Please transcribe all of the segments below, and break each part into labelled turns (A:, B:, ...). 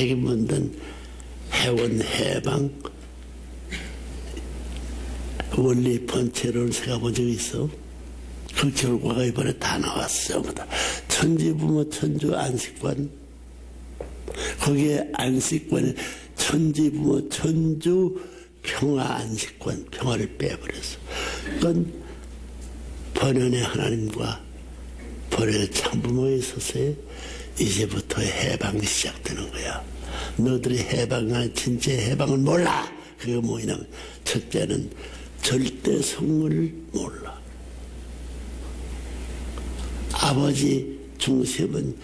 A: 책임문단 해원 해방 원리 번체를 세워본 적이 있어. 그 결과가 이번에 다 나왔어요. 천지부모 천주 안식관, 거기에 안식관에 천지부모 천주 평화 안식관, 평화를 빼버렸어. 그건 번연의 하나님과 번연의 참부모에 있어서의 이제부터 해방이 시작되는 거야. 너들이 해방하는 진짜 해방을 몰라. 그게 뭐냐면 첫째는 절대 성을 몰라. 아버지 중심은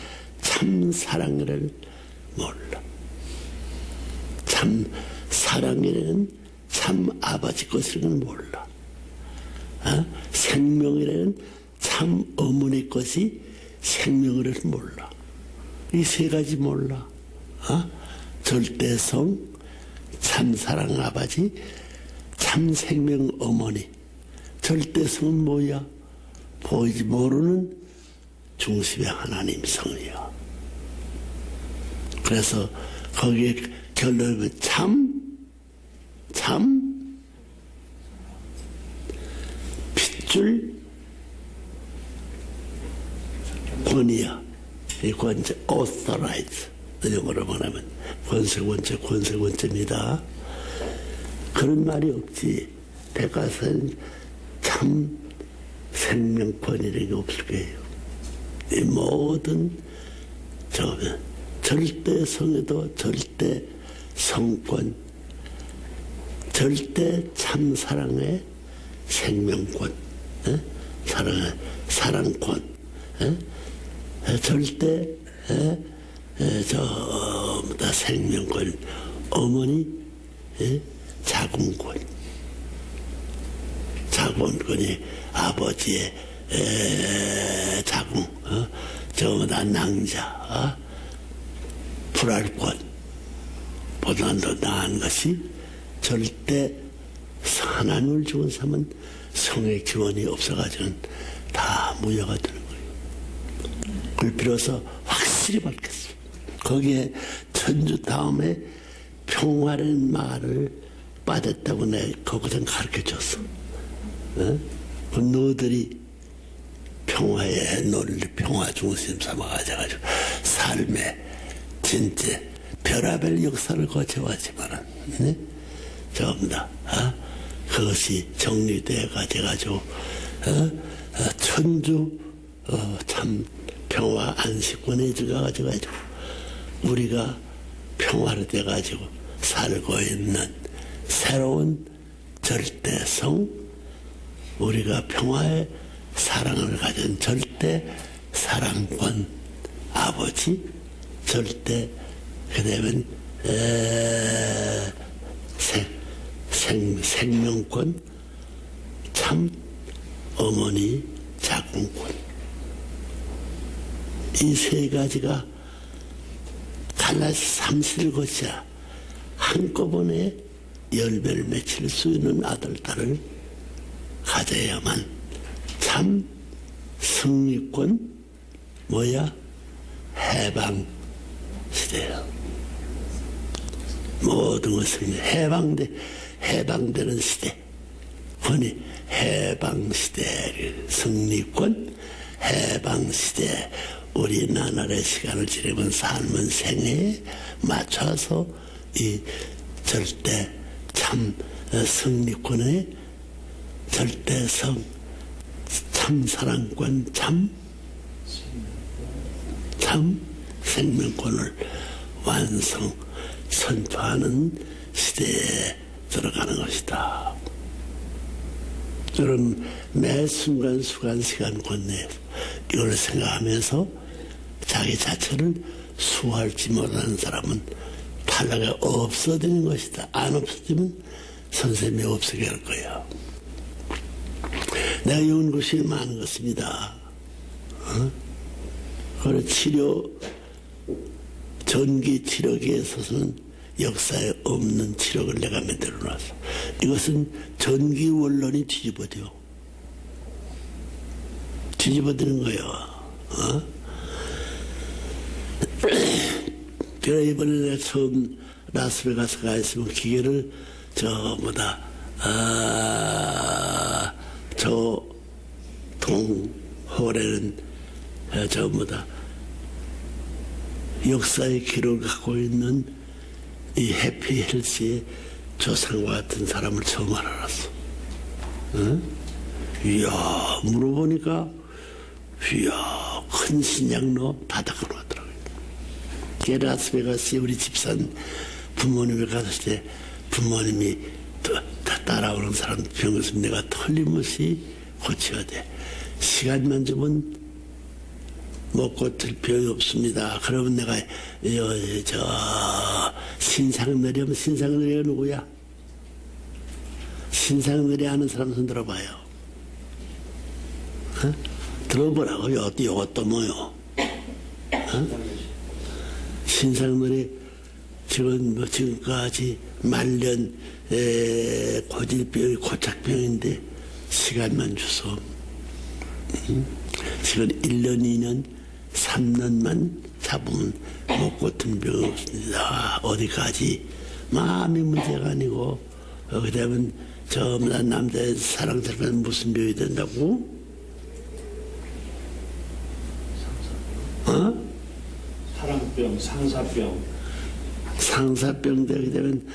A: 참 사랑을 몰라. 참 사랑이라는 참 아버지 것을 몰라. 생명이라는 참 어머니 것이 생명을 몰라. 이 세 가지 몰라. 절대성, 참 사랑 아버지, 참 생명 어머니. 절대성은 뭐야? 보이지 모르는 중심의 하나님 성이야. 그래서 거기에 결론은 참 핏줄 권위야. 이 권세, authorize. 영어로 말하면 권세권자입니다. 그런 말이 없지. 백과사는 참 생명권이라는 게 없을 거예요. 이 모든 절대성에도 절대 성권, 절대 참사랑의 생명권, 사랑권, 절대 생명권, 어머니 자궁권, 자궁권이 아버지의 자궁, 낭자, 불알권 보다 더 나은 것이 절대 하나님을 죽은 사람은 성의 기원이 없어가지고는 다 무효가 되는 거예요. 그걸 비로소 확실히 밝혔어. 거기에 천주 다음에 평화라는 말을 빠졌다고 내가 거기서 가르쳐줬어. 그 너들이 평화의 논리, 평화 중심 삼아가지고 삶의 진짜 별하별 역사를 거쳐왔지만은 전부 다 그것이 정리돼 가지고 천주 참 평화 안식권에 들어가지고 우리가 평화로 돼가지고 살고 있는 새로운 절대성, 우리가 평화의 사랑을 가진 절대 사랑권 아버지, 절대 그다음에 생명권, 참 어머니 자궁권. 이 세 가지가 갈라서 삼실 것이야. 한꺼번에 열매를 맺힐 수 있는 아들, 딸을 가져야만 참 승리권, 뭐야? 해방 시대야. 모든 것은 해방되는 시대. 그니 해방 시대를 승리권, 해방 시대. 우리나라의 시간을 지내면 삶은 생애에 맞춰서 이 절대 참 승리권의 절대성, 참 사랑권, 참 생명권을 선포하는 시대에 들어가는 것이다. 여러분, 매 순간순간 시간권 내에서 이걸 생각하면서 자기 자체를 수호할지 못하는 사람은 탈락이 없어지는 것이다. 안 없어지면 선생님이 없어게 할 거야. 내가 연구실이 많은 것입니다. 그리고 전기 치료기에 있어서는 역사에 없는 치료를 내가 만들어 놨어. 이것은 전기 원론이 뒤집어지는 거예요. 그래, 이번에 내가 처음 라스베가스 가 있으면 기계를 저 동홀에는 역사의 기록을 갖고 있는 이 해피헬스의 조상과 같은 사람을 처음 알았어. 응? 이야, 물어보니까, 이야, 큰 신장로 바닥으로 하더라고요. 라스베가스에 우리 집산 부모님을 갔을 때 부모님이 따라오는 사람 병을 내가 틀림없이 고쳐야 돼. 시간만 주면 못 고칠 병이 없습니다. 그러면 내가 신상늘이 하면 신상늘이가 누구야? 신상늘이 아는 사람 손 들어봐요. 어? 들어보라고. 이것도 뭐요? 어? 신상늘이 지금까지 말년 고질병이 고착병인데 시간만 줘서 지금 1년, 2년, 3년만 잡으면 못 고친 병이 없습니다. 어디까지? 마음이 문제가 아니고 그러면 남자의 사랑스러운 무슨 병이 된다고? 어?
B: 사랑병, 상사병.
A: 상사병 되게 되면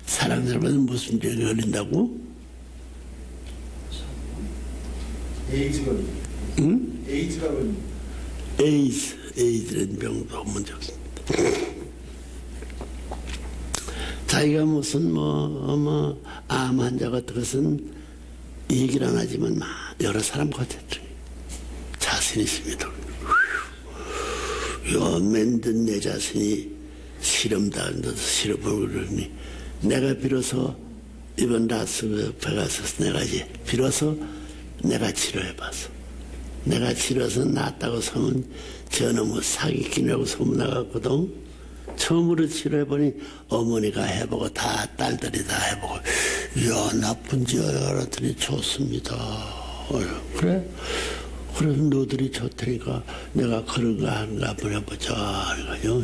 A: 사랑스러운 무슨 병이 걸린다고?
B: 에이즈 걸림.
A: 응?
B: 에이즈가 걸림.
A: 에이즈라는 병도 문제 없습니다. 자기가 무슨 암 환자 같은 것은 얘기를 안 하지만 여러 사람 고쳤죠. 자신 있습니다. 만든 내 자신이 실험다 앉아서 실험을 그러니 내가 비로소 이번 라스베가스에서 내가 이제 비로소 내가 치료해봤어. 내가 치료해서 낫다고 소문 저놈의 사기꾼이라고 소문나갔거든. 처음으로 치료해보니 어머니가 해보고 다 딸들이 다 해보고 이야 나쁜지 알았더니 좋습니다. 그래? 그래서 너들이 좋다니까 내가 그런 거 하는가 한번 해보자. 이거요.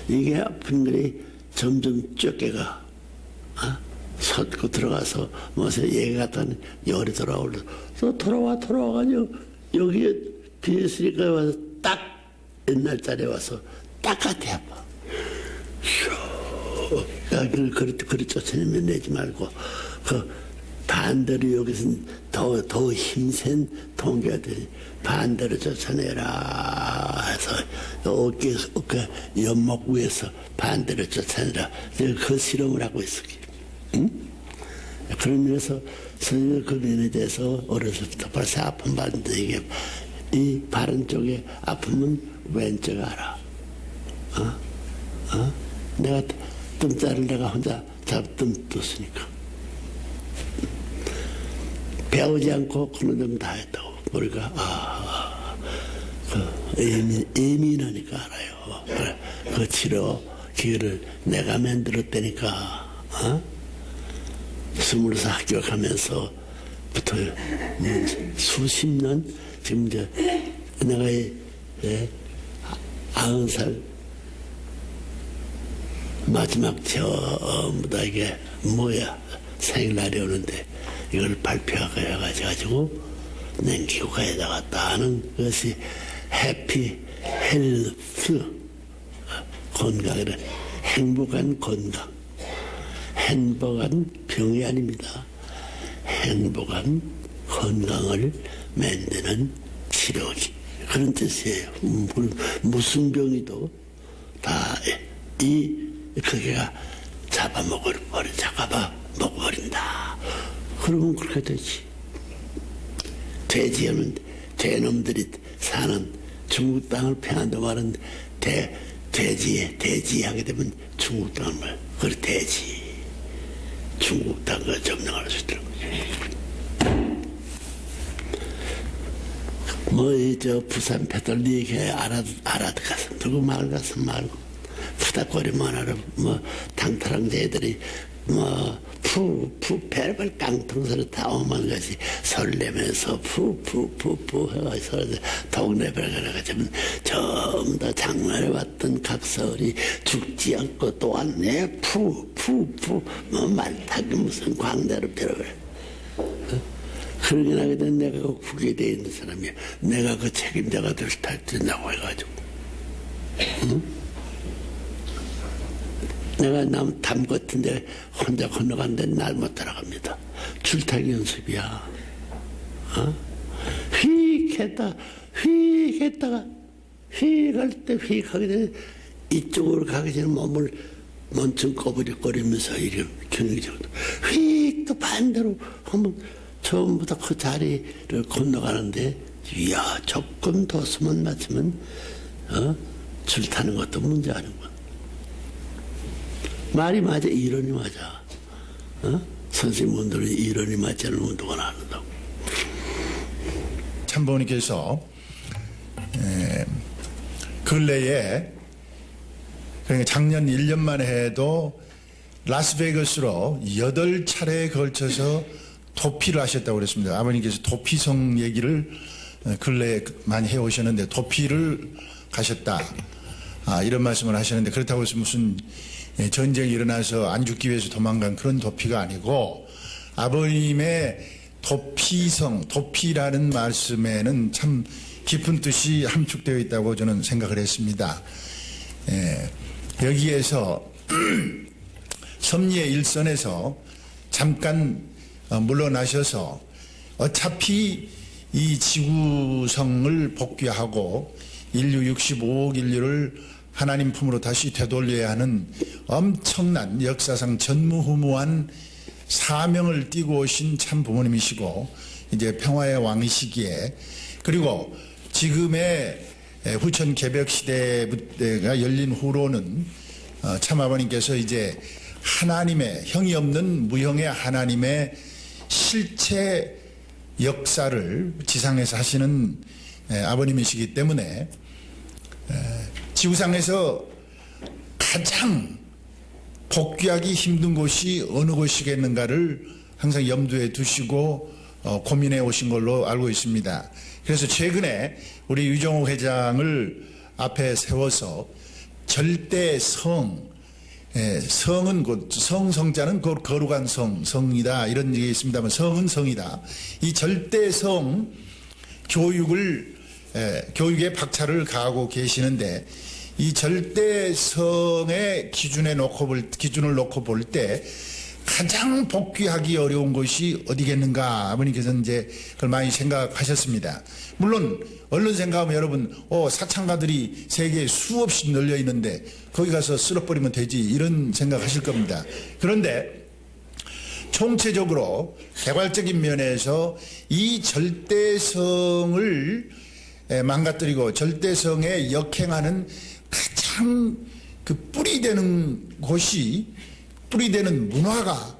A: 이게 아픈 것이 점점 쫓겨가. 솟고 들어가서 무슨 얘기 같더니 열이 돌아올려. 또 돌아와가지고 여기에 비했으니까 와서 딱 옛날 자리에 와서 딱같이 해봐. 이야, 그리 쫓아내면 내지 말고 반대로 여기서는 더 힘센 동기가 되니 반대로 쫓아내라 해서 어깨 연목 위에서 반대로 쫓아내라. 내가 그 실험을 하고 있어. 응? 그런 면에서 선생님 그 면에 대해서 어렸을 때부터 벌써 아픔 받는데 이게 이 바른 쪽에 아픔은 왼쪽 알아. 내가 뜸자를 내가 혼자 떴으니까. 배우지 않고 그런 점 다 했다고. 우리가 예민하니까 알아요. 그래, 그 치료 기회를 내가 만들었다니까. 20살 학교 가면서부터 수십 년 지금 이제 내가 90살 마지막 처음부터 이게 뭐야 생일날이 오는데 이걸 발표하고 해가지고 냉기고 가야 되겠다 하는 것이 해피 헬스 건강이라 행복한 건강. 행복한 병이 아닙니다. 행복한 건강을 만드는 치료기. 그런 뜻이에요. 무슨 병이도 다 그게가 잡아먹어버린다. 그러면 그렇게 되지. 돼지는 돼놈들이 사는 중국 땅을 평안도 말은 돼지 하게 되면 중국 땅을 말. 그래 돼지. 중국 땅을 점령할 수 있다는 거죠. 부산 패돌리 얘기 알아듣겠어. 누구 말 같으면 말고. 허닥거리만 하러 뭐 당타랑제들이 별별 깡통소리 다 오만 것이 설레면서 푸푸푸푸 해가지고 동네별 가가지고 전부 다 장난해왔던 각설이 죽지 않고 또한 내 푸푸푸 말타기 무슨 광대로 빌어버려. 그러긴 하게 된 내가 그 국에 돼 있는 사람이야. 내가 그 책임자가 될 텐다고 해가지고. 응? 내가 담 같은데 혼자 건너갔는데 날 못 따라갑니다. 줄타기 연습이야. 휙 했다가 휙 할 때 휙 하게 되면 이쪽으로 가기 전에 몸을 먼청 꺼부리거리면서 이렇게 경기적으로 휙 또 반대로 하면 전부 다 그 자리를 건너가는데 이야 조금 더 숨은 맞으면 줄 타는 것도 문제 아니구나. 말이 맞아, 이론이 맞아. 선생님들은 이론이 맞지 않은 운동을 안 한다고.
C: 참부모님께서 근래에 그러니까 작년 1년만 해도 라스베이거스로 8차례에 걸쳐서 도피를 하셨다고 그랬습니다. 아버님께서 도피성 얘기를 근래에 많이 해오셨는데 도피를 가셨다. 이런 말씀을 하셨는데 그렇다고 해서 무슨 전쟁이 일어나서 안 죽기 위해서 도망간 그런 도피가 아니고 아버님의 도피라는 말씀에는 참 깊은 뜻이 함축되어 있다고 저는 생각을 했습니다. 여기에서 섭리의 일선에서 잠깐 물러나셔서 어차피 이 지구성을 복귀하고 인류 65억 인류를 하나님 품으로 다시 되돌려야 하는 엄청난 역사상 전무후무한 사명을 띠고 오신 참 부모님이시고 이제 평화의 왕이시기에 그리고 지금의 후천 개벽 시대가 열린 후로는 참 아버님께서 이제 하나님의 형이 없는 무형의 하나님의 실체 역사를 지상에서 하시는 아버님이시기 때문에 지구상에서 가장 복귀하기 힘든 곳이 어느 곳이겠는가를 항상 염두에 두시고 고민해 오신 걸로 알고 있습니다. 그래서 최근에 우리 유정옥 회장을 앞에 세워서 절대성, 성은 곧 성자는 곧 거룩한 성이다 이런 얘기 있습니다만 성은 성이다. 이 절대성 교육에 박차를 가하고 계시는데 이 절대성의 기준을 놓고 볼 때 가장 복귀하기 어려운 것이 어디겠는가 아버님께서는 이제 그걸 많이 생각하셨습니다. 물론 얼른 생각하면 여러분 사창가들이 세계에 수없이 널려 있는데 거기 가서 쓸어버리면 되지 이런 생각하실 겁니다. 그런데 총체적으로 개괄적인 면에서 이 절대성을 망가뜨리고 절대성에 역행하는 가장 그 뿌리되는 문화가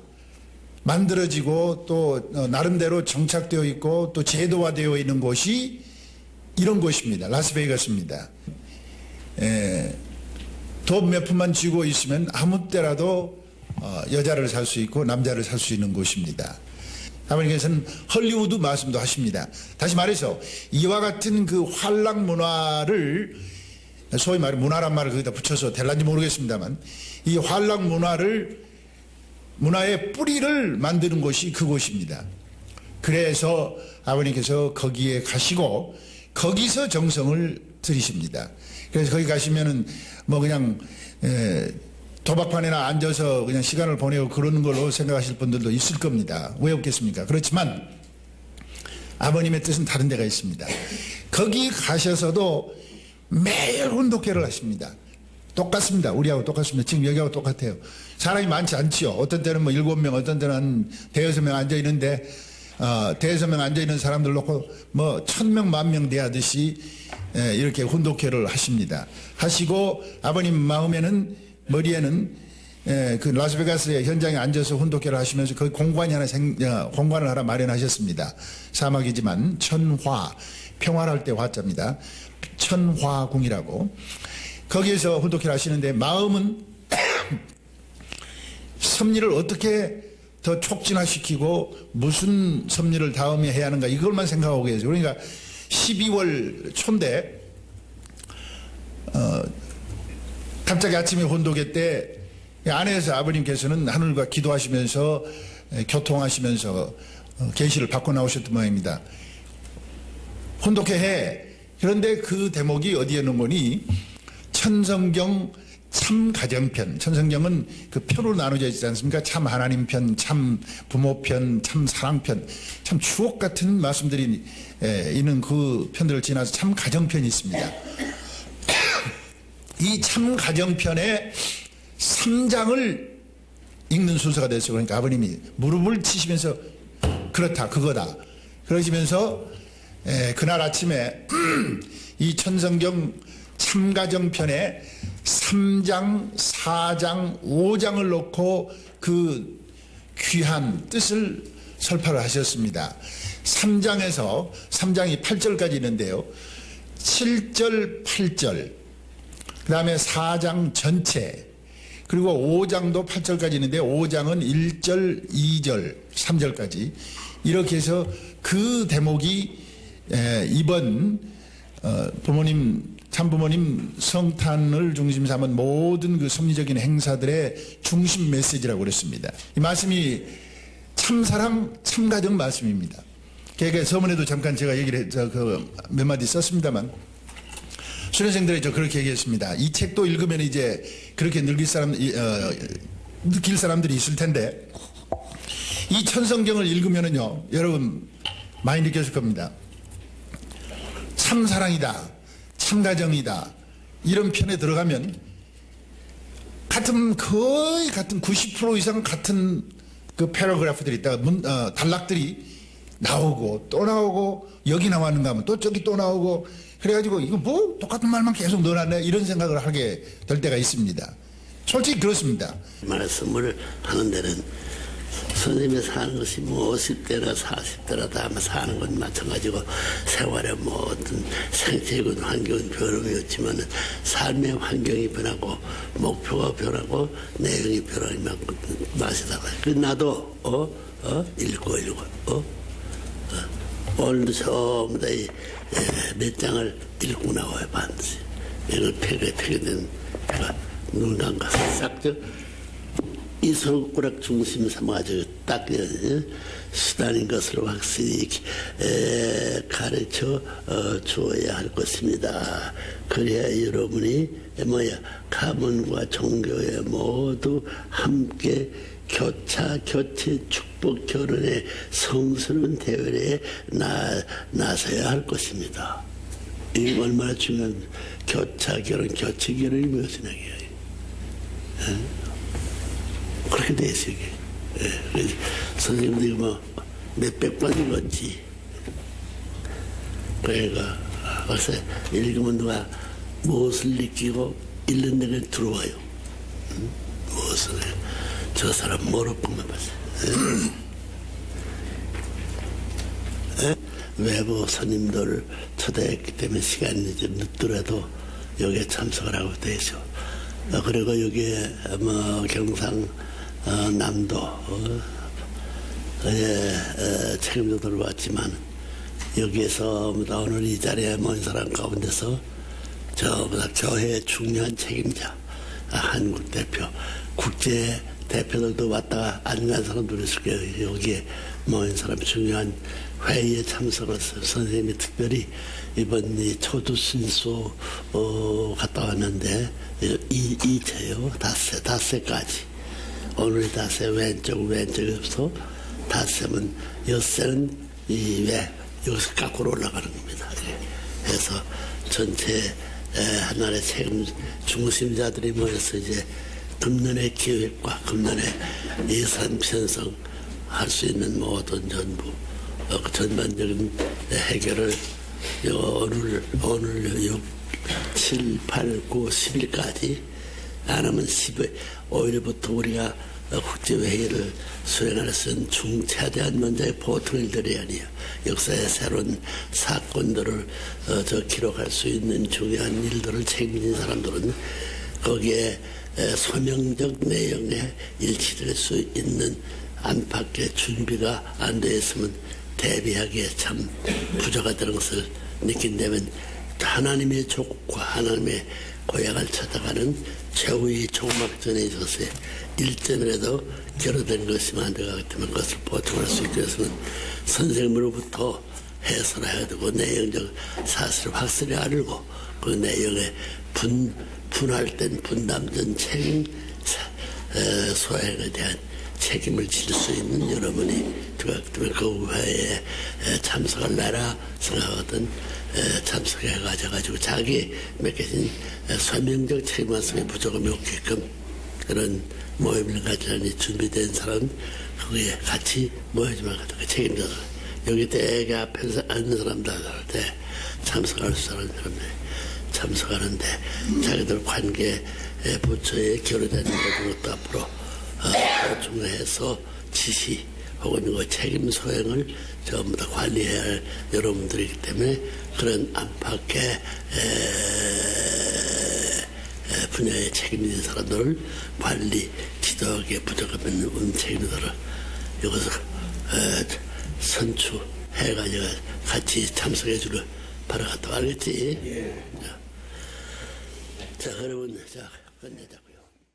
C: 만들어지고 또 나름대로 정착되어 있고 또 제도화되어 있는 곳이 이런 곳입니다. 라스베이거스입니다. 돈 몇 푼만 쥐고 있으면 아무 때라도 여자를 살 수 있고 남자를 살 수 있는 곳입니다. 아버님께서는 헐리우드 말씀도 하십니다. 다시 말해서 이와 같은 그 환락 문화를 소위 말해 문화란 말을 거기다 붙여서 될란지 모르겠습니다만 이 환락 문화의 뿌리를 만드는 곳이 그곳입니다. 그래서 아버님께서 거기에 가시고 거기서 정성을 들이십니다. 그래서 거기 가시면은 뭐 그냥 도박판에나 앉아서 그냥 시간을 보내고 그러는 걸로 생각하실 분들도 있을 겁니다. 왜 없겠습니까? 그렇지만 아버님의 뜻은 다른 데가 있습니다. 거기 가셔서도 매일 혼독회를 하십니다. 똑같습니다. 우리하고 똑같습니다. 지금 여기하고 똑같아요. 사람이 많지 않지요. 어떤 때는 뭐 7명, 어떤 때는 한 대여섯 명 앉아있는데 대여섯 명 앉아있는 사람들 놓고 뭐 1000명, 10,000명 대하듯이 이렇게 혼독회를 하십니다. 하시고 아버님 마음에는 머리에는 그 라스베가스의 현장에 앉아서 혼독회를 하시면서 거기 공관을 하나 마련하셨습니다. 사막이지만 평화할 때 화자입니다. 천화궁이라고. 거기에서 혼독회를 하시는데 마음은 섭리를 어떻게 더 촉진화시키고 무슨 섭리를 다음에 해야 하는가 이걸만 생각하고 계세요. 그러니까 12월 초인데 갑자기 아침에 혼독회 때 안에서 아버님께서는 하늘과 기도하시면서 교통하시면서 계시를 받고 나오셨던 모양입니다. 혼독회 해. 그런데 그 대목이 어디에 있는 거니? 천성경 참 가정편. 천성경은 그 편으로 나눠져 있지 않습니까? 참 하나님 편, 참 부모 편, 참 사랑 편. 참 추억 같은 말씀들이 있는 그 편들을 지나서 참 가정편이 있습니다. 이 참 가정편의 3장을 읽는 순서가 됐어요. 그러니까 아버님이 무릎을 치시면서 그렇다, 그거다. 그러시면서 그날 아침에 이 천성경 참가정편에 3장, 4장, 5장을 놓고 그 귀한 뜻을 설파를 하셨습니다. 3장에서 3장이 8절까지 있는데요. 7절, 8절, 그 다음에 4장 전체, 그리고 5장도 8절까지 있는데 5장은 1절, 2절, 3절까지 이렇게 해서 그 대목이 이번 부모님 참부모님 성탄을 중심 삼은 모든 그 섭리적인 행사들의 중심 메시지라고 그랬습니다. 이 말씀이 참사랑 참가정 말씀입니다. 그러니까 서문에도 잠깐 제가 얘기를 몇 마디 썼습니다만 수련생들이 그렇게 얘기했습니다. 이 책도 읽으면 이제 그렇게 느낄 사람들이 있을 텐데 이 천성경을 읽으면은요 여러분 많이 느꼈을 겁니다. 참사랑이다, 참가정이다 이런 편에 들어가면 거의 같은 90% 이상 같은 그 패러그래프들이 있다가 단락들이 나오고 또 나오고 여기 나왔는가 하면 또 저기 또 나오고 그래가지고 이거 뭐 똑같은 말만 계속 넣어놨네 이런 생각을 하게 될 때가 있습니다. 솔직히 그렇습니다.
A: 말씀을 하는 데는 선생님이 사는 것이 뭐 50대나 40대나 다 사는 건 마찬가지고 생활에 뭐 어떤 생태적인 환경은 변함이 없지만 삶의 환경이 변하고 목표가 변하고 내용이 변하는 맛이다가 나도 읽고 오늘도 전부 다 몇 장을 읽고 나와요 반드시. 이걸 폐기된 눈 감아서 싹 이 손가락 중심 삼아가지고 딱 수단인 것을 확실히 가르쳐 주어야 할 것입니다. 그래야 여러분이 가문과 종교에 모두 함께 교체, 축복, 결혼의 성스러운 대회에 나서야 할 것입니다. 이게 얼마나 중요한 교차, 결혼, 교체, 결혼이 무엇이냐 이게. 그렇게 돼 있어요, 이게. 그래서 선생님들이 뭐 몇백 번 읽었지. 그러니까 벌써 읽으면 누가 무엇을 느끼고 읽는 데가 들어와요. 무엇을 저 사람 모르고만 봤어요. 외부 손님들을 초대했기 때문에 시간이 좀 늦더라도 여기에 참석을 하고 되죠. 그리고 여기에 경상 남도 책임져 들어왔지만 여기에서 오늘 이 자리에 모인 사람 가운데서 저보다 교회의 중요한 책임자 한국 대표 국제 대표들도 왔다가 안 간 사람도 있을 거예요. 여기에 모인 사람 중요한 회의에 참석해서 선생님이 특별히 이번 이 초두신소 갔다 왔는데 이체요 닷새까지 오늘이 닷새 왼쪽이 없어 닷새면 엿새는 여기서 깎으로 올라가는 겁니다. 그래서 전체 하나의 책임 중심자들이 모여서 이제 금년의 기획과 금년의 예산 편성 할 수 있는 모든 전부 전반적인 해결을 오늘 6, 7, 8, 9, 10일까지 안 하면 15일부터 우리가 국제회의를 수행할 수 있는 중차대한 문제의 보통 일들이 아니에요. 역사의 새로운 사건들을 기록할 수 있는 중요한 일들을 책임진 사람들은 거기에 소명적 내용에 일치될 수 있는 안팎의 준비가 안 되어 있으면 대비하기에 참 부족하다는 것을 느낀다면 하나님의 조국과 하나님의 고향을 찾아가는 최후의 종막전에 있어서 일전이라도 결여된 것이 만들어가기 때문에 그것을 보충할 수 있기 위해서는 선생님으로부터 해설해야 되고 내용적 사실을 확실히 알고 그 내용에 분할 땐 분담된 책임 소행에 대한 책임을 질 수 있는 여러분이 되었기 때문에 그 회에 참석을 내라 생각하던 참석해 가지고 자기 맡겨진 서명적 책임 말씀에 부족함이 없게끔 그런 모임을 가지려니 준비된 사람 거기에 같이 모여지만 가지고 책임져서 여기 대개 앞에서 앉는 사람들 할 때 참석할 수 있는 사람들이 참석하는데 자기들 관계 부처에 결여된 것도 앞으로 보충해서 지시 혹은 그 책임 소행을 전부 다 관리해야 할 여러분들이기 때문에 그런 안팎의 분야에 책임진 사람들을 관리 지도하기에 부족하면 책임들을 이것을 선출해가지고 같이 참석해 주를 바라겠다. 알겠지? 자, 그러면 자 끝내자.